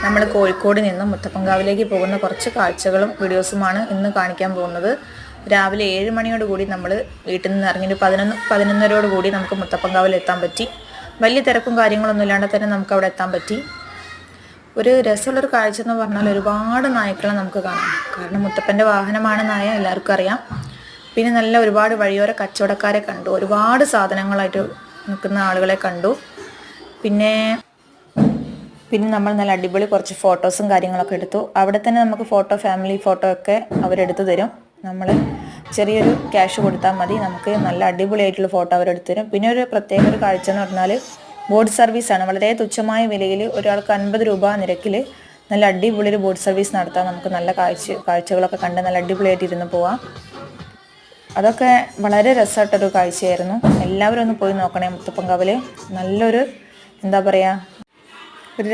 നമ്മൾ കോഴിക്കോട് നിന്ന് മുത്തപ്പൻകാവിലേക്ക് പോകുന്ന കുറച്ച് കാഴ്ചകളും വീഡിയോസുമാണ് ഇന്ന് കാണിക്കാൻ പോകുന്നത്. രാവിലെ 7 മണിയോട് കൂടി നമ്മൾ വീട്ടിൽ നിന്ന് ഇറങ്ങി 11:30 കൂടി നമുക്ക് മുത്തപ്പൻകാവിൽ എത്താൻ പറ്റി. വലിയ തിരക്കും കാര്യങ്ങളൊന്നും ഇല്ലാണ്ട് തന്നെ നമുക്ക് അവിടെ എത്താൻ പറ്റി. ഒരു രസമുള്ളൊരു കാഴ്ച എന്ന് പറഞ്ഞാൽ ഒരുപാട് നായ്ക്കളെ നമുക്ക് കാണാം. കാരണം മുത്തപ്പൻ്റെ വാഹനമാണ് നായ, എല്ലാവർക്കും അറിയാം. പിന്നെ നല്ല ഒരുപാട് വഴിയോര കച്ചവടക്കാരെ കണ്ടു, ഒരുപാട് സാധനങ്ങളായിട്ട് നിൽക്കുന്ന ആളുകളെ കണ്ടു. പിന്നെ നമ്മൾ നല്ല അടിപൊളി കുറച്ച് ഫോട്ടോസും കാര്യങ്ങളൊക്കെ എടുത്തു. അവിടെ തന്നെ നമുക്ക് ഫാമിലി ഫോട്ടോ ഒക്കെ അവരെടുത്ത് തരും. നമ്മൾ ചെറിയൊരു ക്യാഷ് കൊടുത്താൽ മതി, നമുക്ക് നല്ല അടിപൊളിയായിട്ടുള്ള ഫോട്ടോ അവരെടുത്ത് തരും. പിന്നെ ഒരു പ്രത്യേക ഒരു കാഴ്ച എന്ന് പറഞ്ഞാൽ ബോട്ട് സർവീസാണ്. വളരെ തുച്ഛമായ വിലയിൽ ഒരാൾക്ക് 50 രൂപ നിരക്കിൽ നല്ല അടിപൊളി ഒരു ബോട്ട് സർവീസ് നടത്താം. നമുക്ക് നല്ല കാഴ്ചകളൊക്കെ കണ്ട് നല്ല അടിപൊളിയായിട്ട് ഇരുന്ന് പോവാം. അതൊക്കെ വളരെ രസമായിട്ടൊരു കാഴ്ചയായിരുന്നു. എല്ലാവരും ഒന്ന് പോയി നോക്കണേ മുത്തപ്പൻകാവിൽ. നല്ലൊരു എന്താ പറയുക, ഒരു